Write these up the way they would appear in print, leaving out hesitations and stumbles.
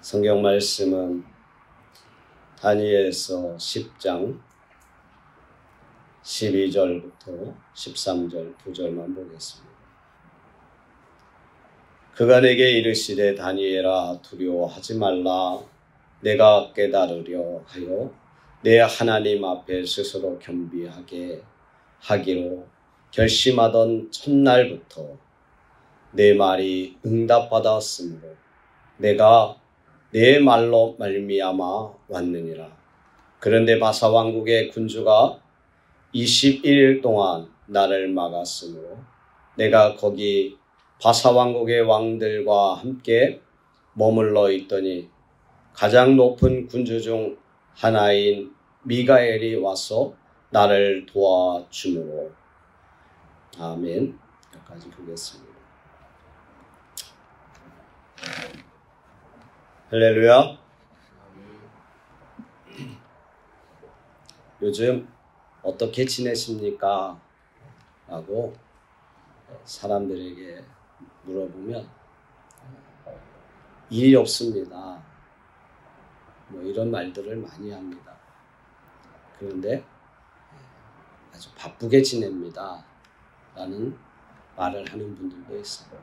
성경 말씀은 다니엘서 10장 12절부터 13절 2절만 보겠습니다. 그가 내게 이르시되 다니엘아 두려워하지 말라. 내가 깨달으려 하여 내 하나님 앞에 스스로 겸비하게 하기로 결심하던 첫날부터 내 말이 응답받았으므로 내가 내 말로 말미암아 왔느니라. 그런데 바사 왕국의 군주가 21일 동안 나를 막았으므로 내가 거기 바사 왕국의 왕들과 함께 머물러 있더니 가장 높은 군주 중 하나인 미가엘이 와서 나를 도와주므로. 아멘. 여기까지 보겠습니다. 할렐루야. 요즘 어떻게 지내십니까? 라고 사람들에게 물어보면 일이 없습니다. 뭐 이런 말들을 많이 합니다. 그런데 아주 바쁘게 지냅니다. 라는 말을 하는 분들도 있어요.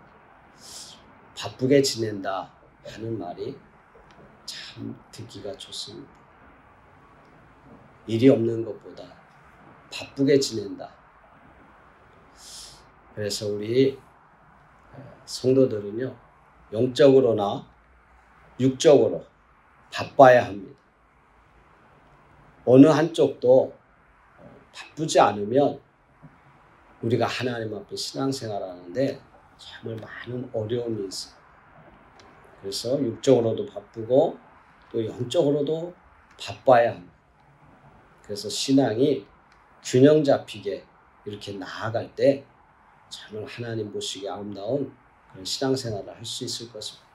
바쁘게 지낸다 하는 말이 참 듣기가 좋습니다. 일이 없는 것보다 바쁘게 지낸다. 그래서 우리 성도들은요, 영적으로나 육적으로 바빠야 합니다. 어느 한쪽도 바쁘지 않으면 우리가 하나님 앞에 신앙생활하는데 정말 많은 어려움이 있어요. 그래서 육적으로도 바쁘고 또 영적으로도 바빠야 합니다. 그래서 신앙이 균형 잡히게 이렇게 나아갈 때 정말 하나님 보시기에 아름다운 그런 신앙생활을 할 수 있을 것입니다.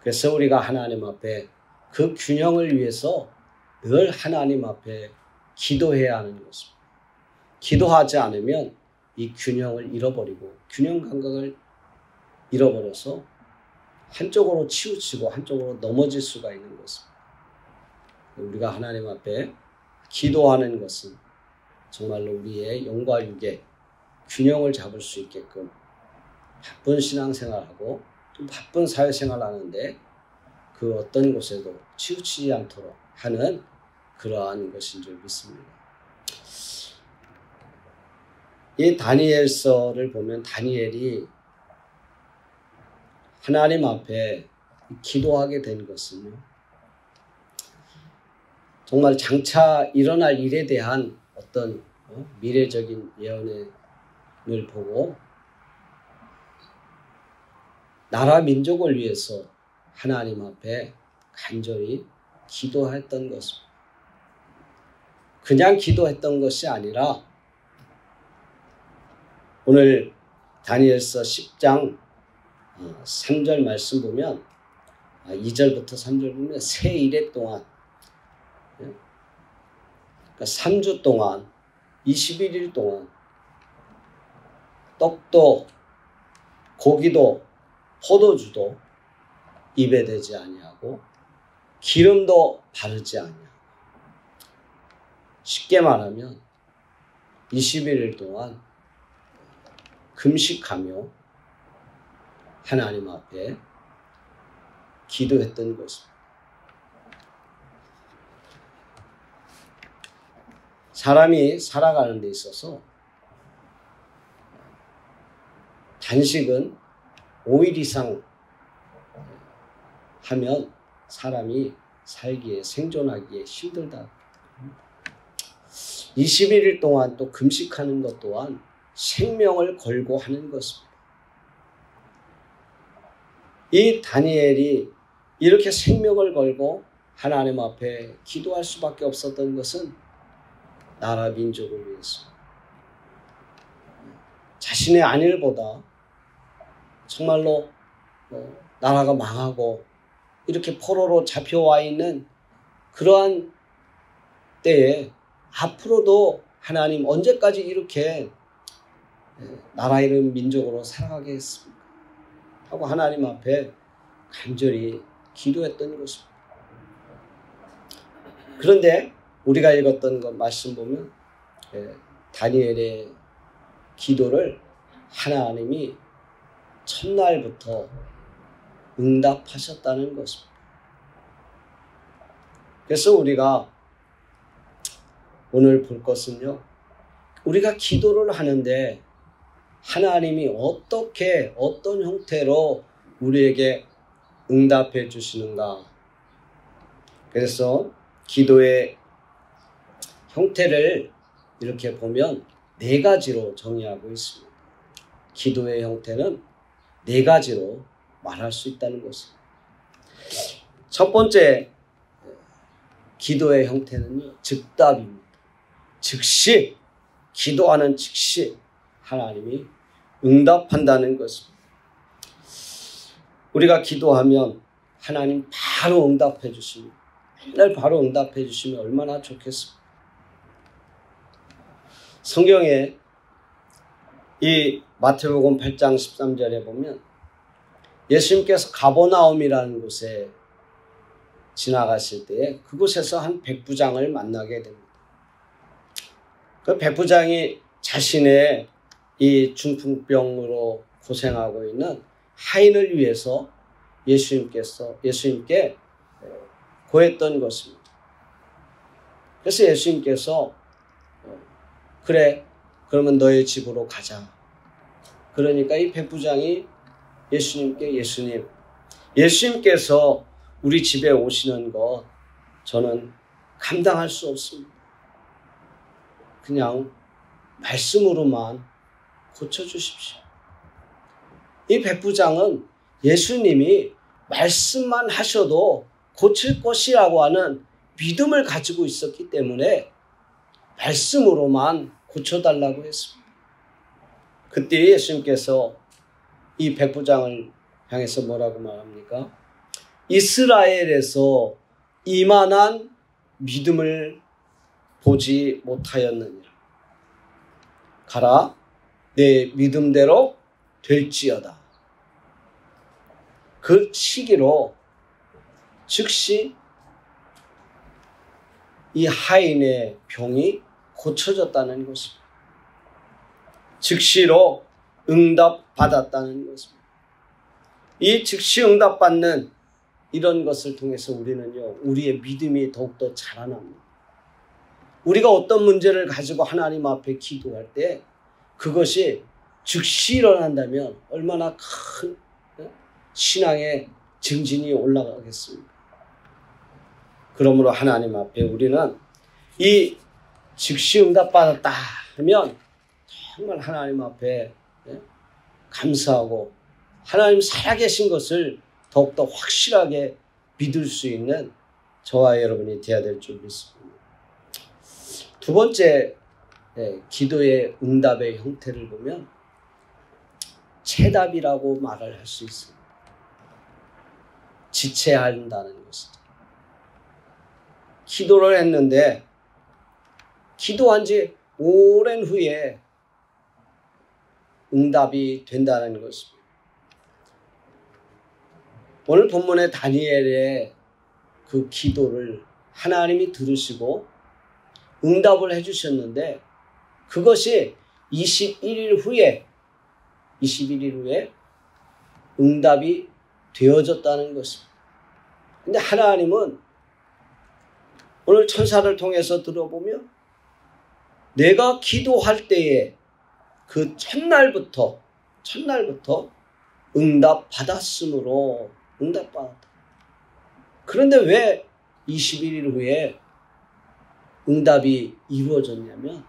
그래서 우리가 하나님 앞에 그 균형을 위해서 늘 하나님 앞에 기도해야 하는 것입니다. 기도하지 않으면 이 균형을 잃어버리고 균형 감각을 잃어버려서 한쪽으로 치우치고 한쪽으로 넘어질 수가 있는 것입니다. 우리가 하나님 앞에 기도하는 것은 정말로 우리의 영과 육의 균형을 잡을 수 있게끔 바쁜 신앙생활하고 또 바쁜 사회생활하는데 그 어떤 곳에도 치우치지 않도록 하는 그러한 것인 줄 믿습니다. 이 다니엘서를 보면 다니엘이 하나님 앞에 기도하게 된 것은요, 정말 장차 일어날 일에 대한 어떤 미래적인 예언을 보고 나라 민족을 위해서 하나님 앞에 간절히 기도했던 것입니다. 그냥 기도했던 것이 아니라 오늘 다니엘서 10장 3절 말씀 보면 2절부터 3절 보면 새 이래 동안 그러니까 3주 동안 21일 동안 떡도 고기도 포도주도 입에 대지 아니하고 기름도 바르지 아니하고 쉽게 말하면 21일 동안 금식하며 하나님 앞에 기도했던 것입니다. 사람이 살아가는 데 있어서 단식은 5일 이상 하면 사람이 살기에 생존하기에 힘들다. 21일 동안 또 금식하는 것 또한 생명을 걸고 하는 것입니다. 이 다니엘이 이렇게 생명을 걸고 하나님 앞에 기도할 수밖에 없었던 것은 나라 민족을 위해서 자신의 안일보다 정말로 나라가 망하고 이렇게 포로로 잡혀와 있는 그러한 때에 앞으로도 하나님 언제까지 이렇게 나라 잃은 민족으로 살아가게 했습니까? 하고 하나님 앞에 간절히 기도했던 것입니다. 그런데 우리가 읽었던 것 말씀 보면 다니엘의 기도를 하나님이 첫날부터 응답하셨다는 것입니다. 그래서 우리가 오늘 볼 것은요, 우리가 기도를 하는데 하나님이 어떻게 어떤 형태로 우리에게 응답해 주시는가. 그래서 기도의 형태를 이렇게 보면 4가지로 정의하고 있습니다. 기도의 형태는 4가지로 말할 수 있다는 것입니다. 첫 번째 기도의 형태는요, 즉답입니다. 즉시, 기도하는 즉시 하나님이 응답한다는 것입니다. 우리가 기도하면 하나님 바로 응답해 주십니다. 맨날 바로 응답해 주시면 얼마나 좋겠습니까? 성경에 이 마태복음 8장 13절에 보면 예수님께서 가버나움이라는 곳에 지나가실 때에 그곳에서 한 백부장을 만나게 됩니다. 그 백부장이 자신의 이 중풍병으로 고생하고 있는 하인을 위해서 예수님께 고했던 것입니다. 그래서 예수님께서 그래, 그러면 너의 집으로 가자. 그러니까 이 백부장이 예수님께서 우리 집에 오시는 것 저는 감당할 수 없습니다. 그냥 말씀으로만 고쳐주십시오. 이 백부장은 예수님이 말씀만 하셔도 고칠 것이라고 하는 믿음을 가지고 있었기 때문에 말씀으로만 고쳐달라고 했습니다. 그때 예수님께서 이 백부장을 향해서 뭐라고 말합니까? 이스라엘에서 이만한 믿음을 보지 못하였느니라. 가라, 내 믿음대로 될지어다. 그 시기로 즉시 이 하인의 병이 고쳐졌다는 것입니다. 즉시로 응답받았다는 것입니다. 이 즉시 응답받는 이런 것을 통해서 우리는요, 우리의 믿음이 더욱더 자라납니다. 우리가 어떤 문제를 가지고 하나님 앞에 기도할 때 그것이 즉시 일어난다면 얼마나 큰 신앙의 증진이 올라가겠습니까? 그러므로 하나님 앞에 우리는 이 즉시 응답받았다 하면 정말 하나님 앞에 감사하고 하나님 살아계신 것을 더욱더 확실하게 믿을 수 있는 저와 여러분이 되어야 될 줄 믿습니다. 두 번째 기도의 응답의 형태를 보면 체답이라고 말을 할 수 있습니다. 지체한다는 것이죠. 기도를 했는데 기도한 지 오랜 후에 응답이 된다는 것입니다. 오늘 본문의 다니엘의 그 기도를 하나님이 들으시고 응답을 해주셨는데 그것이 21일 후에 응답이 되어졌다는 것입니다. 근데 하나님은 오늘 천사를 통해서 들어보면 내가 기도할 때에 그 첫날부터 응답받았으므로 응답받았다. 그런데 왜 21일 후에 응답이 이루어졌냐면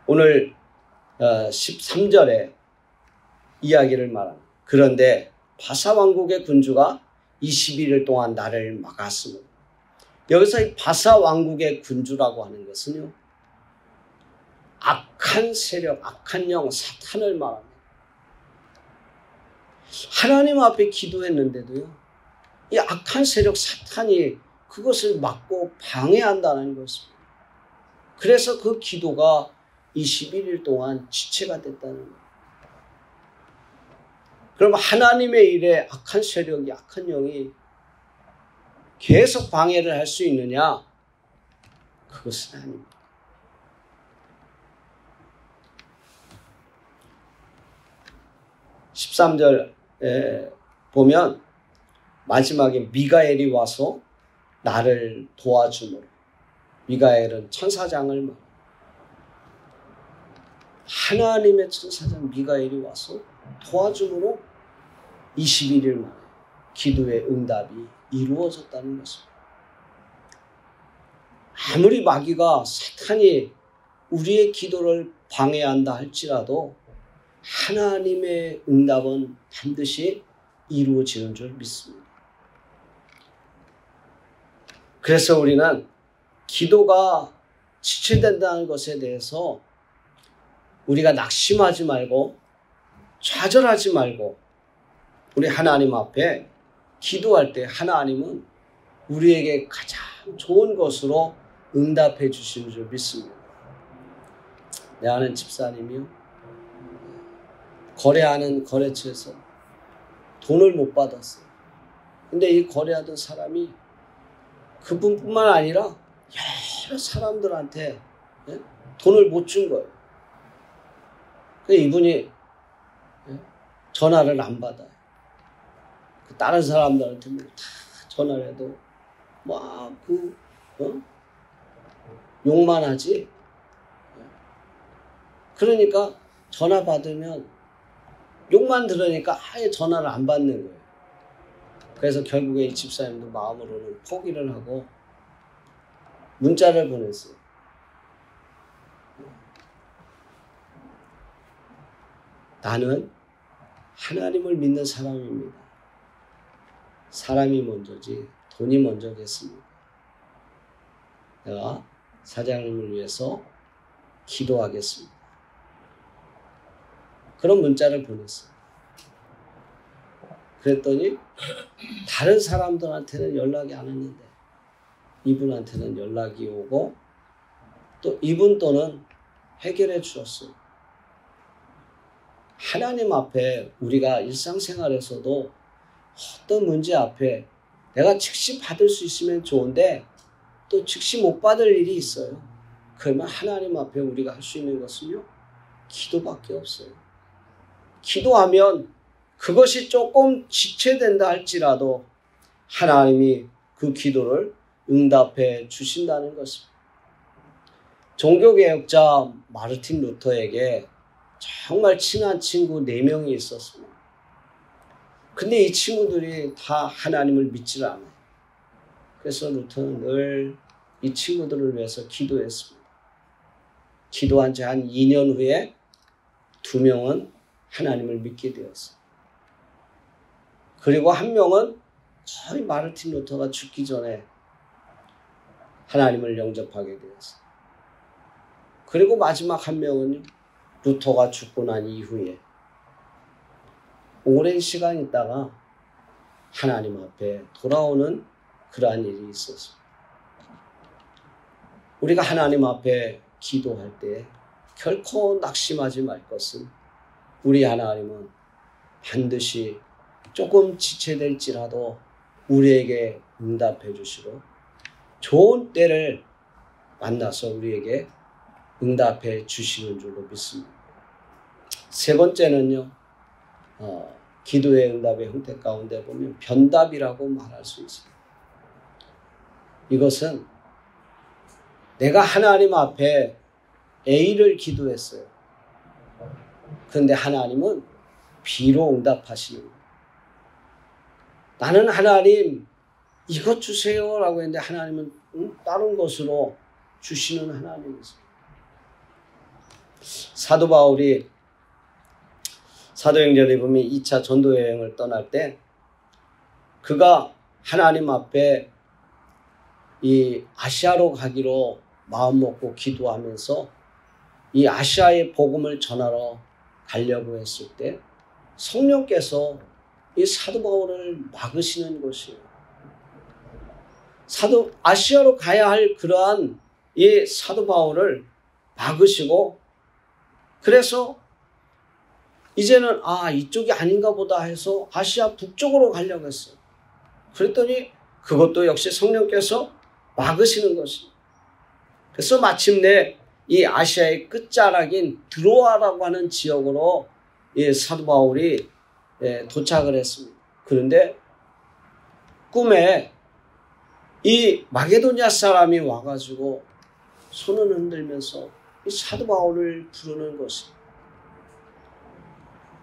오늘 13절에 이야기를 말합니다. 그런데 바사왕국의 군주가 21일 동안 나를 막았으므로 여기서 이 바사왕국의 군주라고 하는 것은요 악한 세력, 악한 영, 사탄을 말합니다. 하나님 앞에 기도했는데도요 이 악한 세력 사탄이 그것을 막고 방해한다는 것입니다. 그래서 그 기도가 21일 동안 지체가 됐다는 거예요. 그럼 하나님의 일에 악한 세력이, 악한 영이 계속 방해를 할 수 있느냐? 그것은 아닙니다. 13절에 보면 마지막에 미가엘이 와서 나를 도와주므로, 미가엘은 천사장을 말합니다. 하나님의 천사장 미가엘이 와서 도와주므로 21일 만에 기도의 응답이 이루어졌다는 것입니다. 아무리 마귀가, 사탄이 우리의 기도를 방해한다 할지라도 하나님의 응답은 반드시 이루어지는 줄 믿습니다. 그래서 우리는 기도가 지체된다는 것에 대해서 우리가 낙심하지 말고 좌절하지 말고 우리 하나님 앞에 기도할 때 하나님은 우리에게 가장 좋은 것으로 응답해 주시는 줄 믿습니다. 내 아는 집사님이요, 거래하는 거래처에서 돈을 못 받았어요. 근데 이 거래하던 사람이 그분뿐만 아니라 여러 사람들한테 돈을 못 준 거예요. 그래서 이분이 전화를 안 받아요. 다른 사람들한테 다 전화를 해도 욕만 하지. 그러니까 전화 받으면 욕만 들으니까 아예 전화를 안 받는 거예요. 그래서 결국에 이 집사님도 마음으로는 포기를 하고 문자를 보냈어요. 나는 하나님을 믿는 사람입니다. 사람이 먼저지 돈이 먼저겠습니다. 내가 사장님을 위해서 기도하겠습니다. 그런 문자를 보냈어요. 그랬더니 다른 사람들한테는 연락이 안 왔는데 이분한테는 연락이 오고 또 이분 또는 해결해 주셨어요. 하나님 앞에 우리가 일상생활에서도 어떤 문제 앞에 내가 즉시 받을 수 있으면 좋은데 또 즉시 못 받을 일이 있어요. 그러면 하나님 앞에 우리가 할 수 있는 것은요, 기도밖에 없어요. 기도하면 그것이 조금 지체된다 할지라도 하나님이 그 기도를 응답해 주신다는 것입니다. 종교개혁자 마르틴 루터에게 정말 친한 친구 4명이 있었습니다. 근데 이 친구들이 다 하나님을 믿질 않아요. 그래서 루터는 늘 이 친구들을 위해서 기도했습니다. 기도한 지 한 2년 후에 2명은 하나님을 믿게 되었어요. 그리고 1명은 거의 마르틴 루터가 죽기 전에 하나님을 영접하게 되었어요. 그리고 마지막 1명은 루터가 죽고 난 이후에 오랜 시간 있다가 하나님 앞에 돌아오는 그러한 일이 있었습니다. 우리가 하나님 앞에 기도할 때 결코 낙심하지 말 것은 우리 하나님은 반드시 조금 지체될지라도 우리에게 응답해 주시고 좋은 때를 만나서 우리에게 응답해 주시는 줄로 믿습니다. 세 번째는요, 기도의 응답의 형태 가운데 보면 변답이라고 말할 수 있습니다. 이것은 내가 하나님 앞에 A를 기도했어요. 그런데 하나님은 B로 응답하시는 거예요. 나는 하나님 이것 주세요 라고 했는데 하나님은 다른 것으로 주시는 하나님이세요. 사도 바울이 사도행전에 보면 2차 전도여행을 떠날 때 그가 하나님 앞에 이 아시아로 가기로 마음먹고 기도하면서 이 아시아의 복음을 전하러 가려고 했을 때 성령께서 이 사도 바울을 막으시는 것이에요. 아시아로 가야 할 그러한 이 사도 바울을 막으시고 그래서 이제는 이쪽이 아닌가 보다 해서 아시아 북쪽으로 가려고 했어요. 그랬더니 그것도 역시 성령께서 막으시는 것입니다. 그래서 마침내 이 아시아의 끝자락인 드로아라고 하는 지역으로 사도 바울이 도착을 했습니다. 그런데 꿈에 이 마게도냐 사람이 와가지고 손을 흔들면서 이 사도 바울을 부르는 것입니다.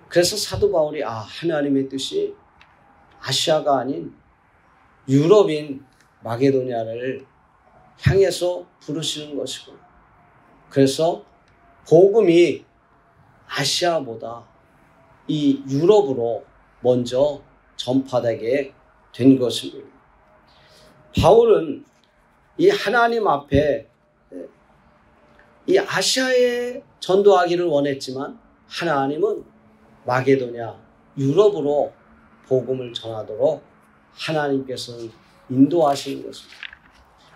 그래서 사도 바울이 하나님의 뜻이 아시아가 아닌 유럽인 마게도냐를 향해서 부르시는 것이고, 그래서 복음이 아시아보다 이 유럽으로 먼저 전파되게 된 것입니다. 바울은 이 하나님 앞에 이 아시아에 전도하기를 원했지만 하나님은 마게도냐, 유럽으로 복음을 전하도록 하나님께서는 인도하시는 것입니다.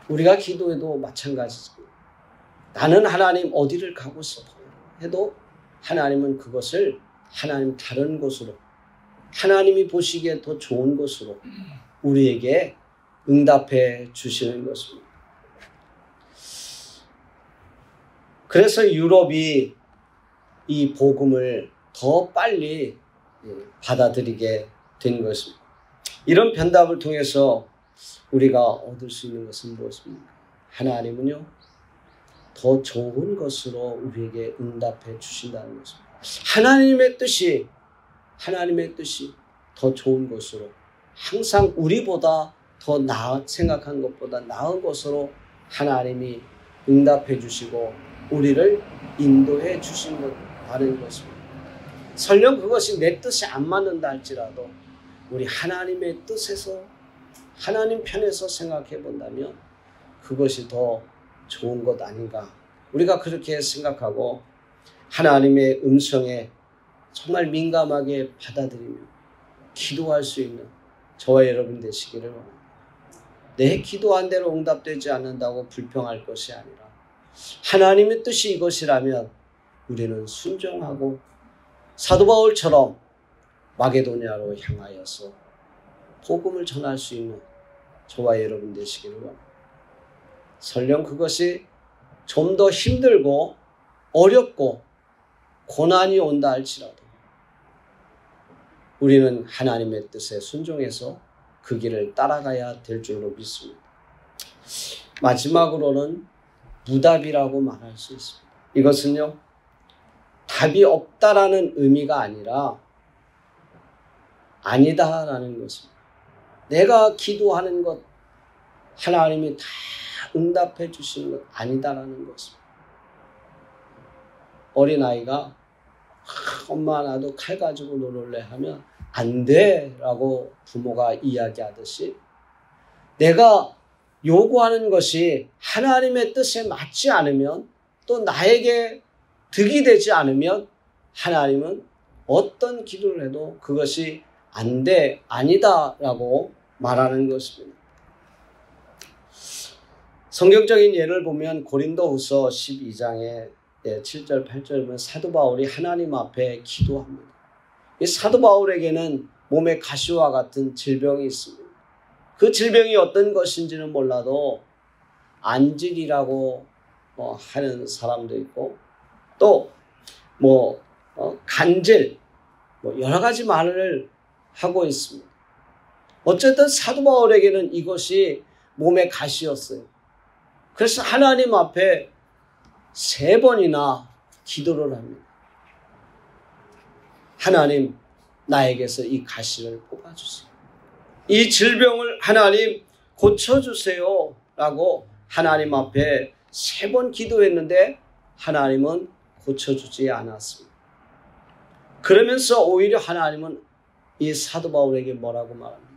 우리가 기도해도 마찬가지죠. 나는 하나님 어디를 가고 싶어요 해도 하나님은 그것을 하나님 다른 곳으로, 하나님이 보시기에 더 좋은 곳으로 우리에게 응답해 주시는 것입니다. 그래서 유럽이 이 복음을 더 빨리 받아들이게 된 것입니다. 이런 변답을 통해서 우리가 얻을 수 있는 것은 무엇입니까? 하나님은요, 더 좋은 것으로 우리에게 응답해 주신다는 것입니다. 하나님의 뜻이 더 좋은 것으로, 항상 우리보다 더 생각한 것보다 나은 것으로 하나님이 응답해 주시고 우리를 인도해 주신다는 것입니다. 설령 그것이 내 뜻이 안 맞는다 할지라도 우리 하나님의 뜻에서, 하나님 편에서 생각해 본다면 그것이 더 좋은 것 아닌가. 우리가 그렇게 생각하고 하나님의 음성에 정말 민감하게 받아들이며 기도할 수 있는 저와 여러분 되시기를 원합니다. 내 기도한 대로 응답되지 않는다고 불평할 것이 아니라 하나님의 뜻이 이것이라면 우리는 순종하고 사도 바울처럼 마게도냐로 향하여서 복음을 전할 수 있는 저와 여러분 되시기를 원합니다. 설령 그것이 좀 더 힘들고 어렵고 고난이 온다 할지라도 우리는 하나님의 뜻에 순종해서 그 길을 따라가야 될 줄로 믿습니다. 마지막으로는 무답이라고 말할 수 있습니다. 이것은요, 답이 없다라는 의미가 아니라 아니다라는 것입니다. 내가 기도하는 것 하나님이 다 응답해 주시는 것 아니다라는 것입니다. 어린아이가 엄마 나도 칼 가지고 놀을래 하면 안 돼 라고 부모가 이야기하듯이 내가 요구하는 것이 하나님의 뜻에 맞지 않으면, 또 나에게 득이 되지 않으면 하나님은 어떤 기도를 해도 그것이 안 돼, 아니다 라고 말하는 것입니다. 성경적인 예를 보면 고린도후서 12장에 7절 8절 보면 사도 바울이 하나님 앞에 기도합니다. 이 사도 바울에게는 몸에 가시와 같은 질병이 있습니다. 그 질병이 어떤 것인지는 몰라도 안질이라고 하는 사람도 있고, 또 간질, 여러 가지 말을 하고 있습니다. 어쨌든 사도 바울에게는 이것이 몸의 가시였어요. 그래서 하나님 앞에 3번이나 기도를 합니다. 하나님, 나에게서 이 가시를 뽑아주세요. 이 질병을 하나님 고쳐주세요 라고 하나님 앞에 3번 기도했는데 하나님은 고쳐주지 않았습니다. 그러면서 오히려 하나님은 이 사도 바울에게 뭐라고 말합니까?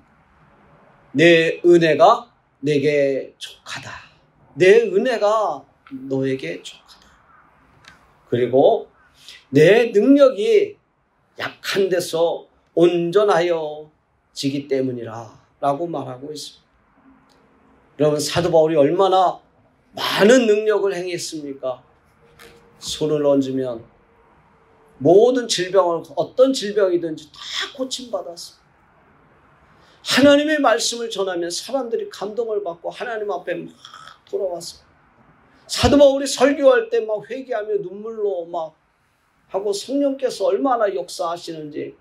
내 은혜가 내게 족하다. 내 은혜가 너에게 족하다. 그리고 내 능력이 약한 데서 온전하여 지기 때문이라 라고 말하고 있습니다. 여러분, 사도 바울이 얼마나 많은 능력을 행했습니까? 손을 얹으면 모든 질병을 어떤 질병이든지 다 고침받았습니다. 하나님의 말씀을 전하면 사람들이 감동을 받고 하나님 앞에 막 돌아왔어요. 사도 바울이 설교할 때 막 회개하며 눈물로 막 하고 성령께서 얼마나 역사하시는지,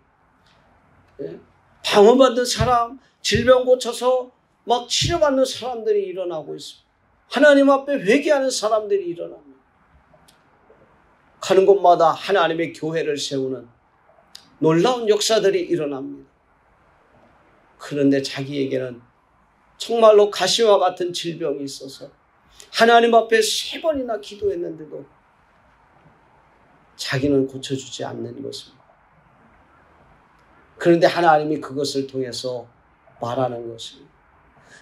방어받는 사람, 질병 고쳐서 막 치료받는 사람들이 일어나고 있습니다. 하나님 앞에 회개하는 사람들이 일어납니다. 가는 곳마다 하나님의 교회를 세우는 놀라운 역사들이 일어납니다. 그런데 자기에게는 정말로 가시와 같은 질병이 있어서 하나님 앞에 3번이나 기도했는데도 자기는 고쳐주지 않는 것입니다. 그런데 하나님이 그것을 통해서 말하는 것입니다.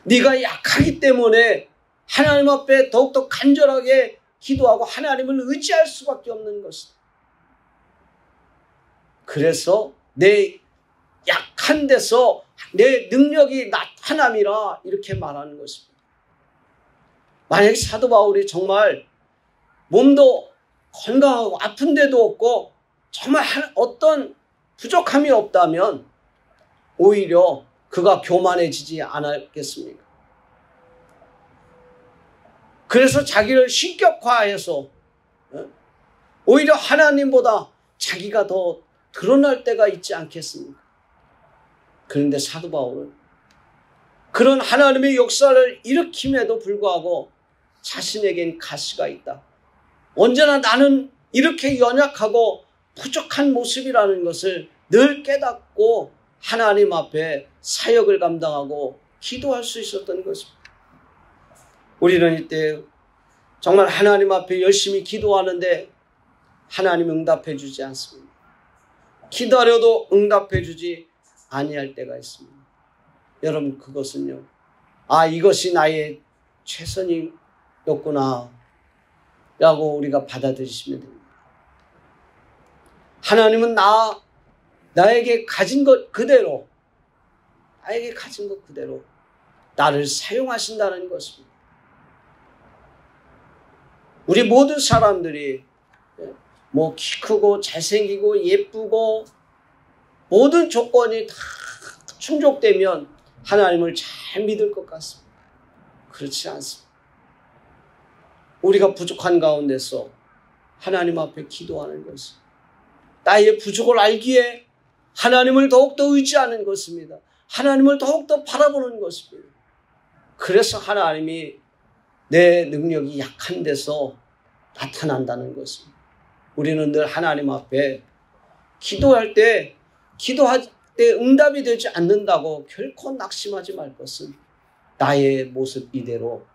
네가 약하기 때문에 하나님 앞에 더욱더 간절하게 기도하고 하나님을 의지할 수밖에 없는 것이다. 그래서 내 약한 데서 내 능력이 나타남이라 이렇게 말하는 것입니다. 만약에 사도 바울이 정말 몸도 건강하고 아픈 데도 없고 정말 어떤 부족함이 없다면 오히려 그가 교만해지지 않았겠습니까? 그래서 자기를 신격화해서 오히려 하나님보다 자기가 더 드러날 때가 있지 않겠습니까? 그런데 사도 바울은 그런 하나님의 역사를 일으킴에도 불구하고 자신에겐 가시가 있다. 언제나 나는 이렇게 연약하고 부족한 모습이라는 것을 늘 깨닫고 하나님 앞에 사역을 감당하고 기도할 수 있었던 것입니다. 우리는 이때 정말 하나님 앞에 열심히 기도하는데 하나님 응답해 주지 않습니다. 기다려도 응답해 주지 아니할 때가 있습니다. 여러분, 그것은요, 이것이 나의 최선이었구나 라고 우리가 받아들이시면 됩니다. 하나님은 나에게 가진 것 그대로, 나에게 가진 것 그대로 나를 사용하신다는 것입니다. 우리 모든 사람들이 뭐 키 크고 잘생기고 예쁘고 모든 조건이 다 충족되면 하나님을 잘 믿을 것 같습니다. 그렇지 않습니다. 우리가 부족한 가운데서 하나님 앞에 기도하는 것은 나의 부족을 알기에 하나님을 더욱더 의지하는 것입니다. 하나님을 더욱더 바라보는 것입니다. 그래서 하나님이 내 능력이 약한 데서 나타난다는 것입니다. 우리는 늘 하나님 앞에 기도할 때 응답이 되지 않는다고 결코 낙심하지 말 것은 나의 모습 이대로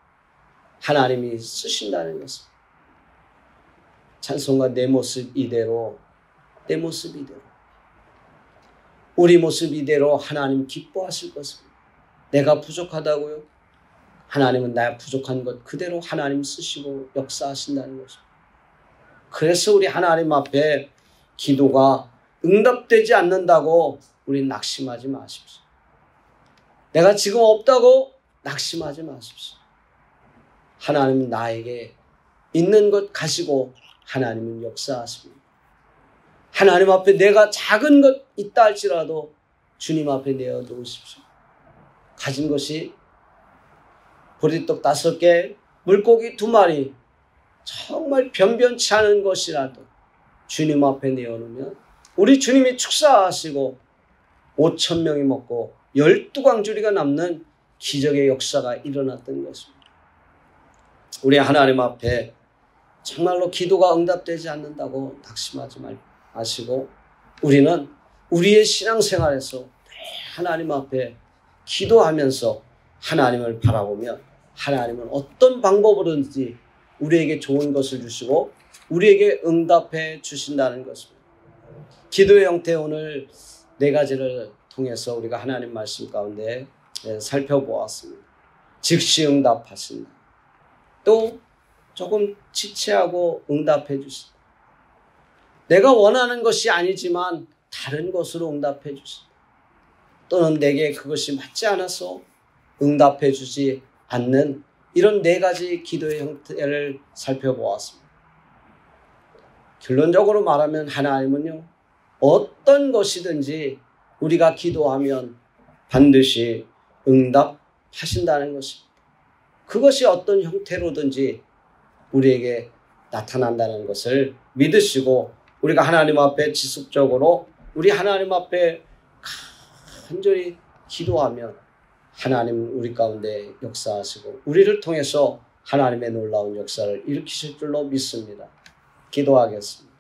하나님이 쓰신다는 것입니다. 찬송가 내 모습 이대로, 내 모습 이대로, 우리 모습 이대로 하나님 기뻐하실 것입니다. 내가 부족하다고요? 하나님은 나 부족한 것 그대로 하나님 쓰시고 역사하신다는 것입니다. 그래서 우리 하나님 앞에 기도가 응답되지 않는다고 우리 낙심하지 마십시오. 내가 지금 없다고 낙심하지 마십시오. 하나님은 나에게 있는 것 가지고 하나님은 역사하십니다. 하나님 앞에 내가 작은 것 있다 할지라도 주님 앞에 내어놓으십시오. 가진 것이 보리떡 5개, 물고기 2마리, 정말 변변치 않은 것이라도 주님 앞에 내어놓으면 우리 주님이 축사하시고 5,000명이 먹고 12광주리가 남는 기적의 역사가 일어났던 것입니다. 우리 하나님 앞에 정말로 기도가 응답되지 않는다고 낙심하지 마시고 우리는 우리의 신앙생활에서 하나님 앞에 기도하면서 하나님을 바라보며 하나님은 어떤 방법으로든지 우리에게 좋은 것을 주시고 우리에게 응답해 주신다는 것입니다. 기도의 형태 오늘 4가지를 통해서 우리가 하나님 말씀 가운데 살펴보았습니다. 즉시 응답하신다. 또 조금 지체하고 응답해 주신다. 내가 원하는 것이 아니지만 다른 것으로 응답해 주신다. 또는 내게 그것이 맞지 않아서 응답해 주지 않는 이런 4가지 기도의 형태를 살펴보았습니다. 결론적으로 말하면 하나님은요, 어떤 것이든지 우리가 기도하면 반드시 응답하신다는 것입니다. 그것이 어떤 형태로든지 우리에게 나타난다는 것을 믿으시고 우리가 하나님 앞에 지속적으로 우리 하나님 앞에 간절히 기도하면 하나님은 우리 가운데 역사하시고 우리를 통해서 하나님의 놀라운 역사를 일으키실 줄로 믿습니다. 기도하겠습니다.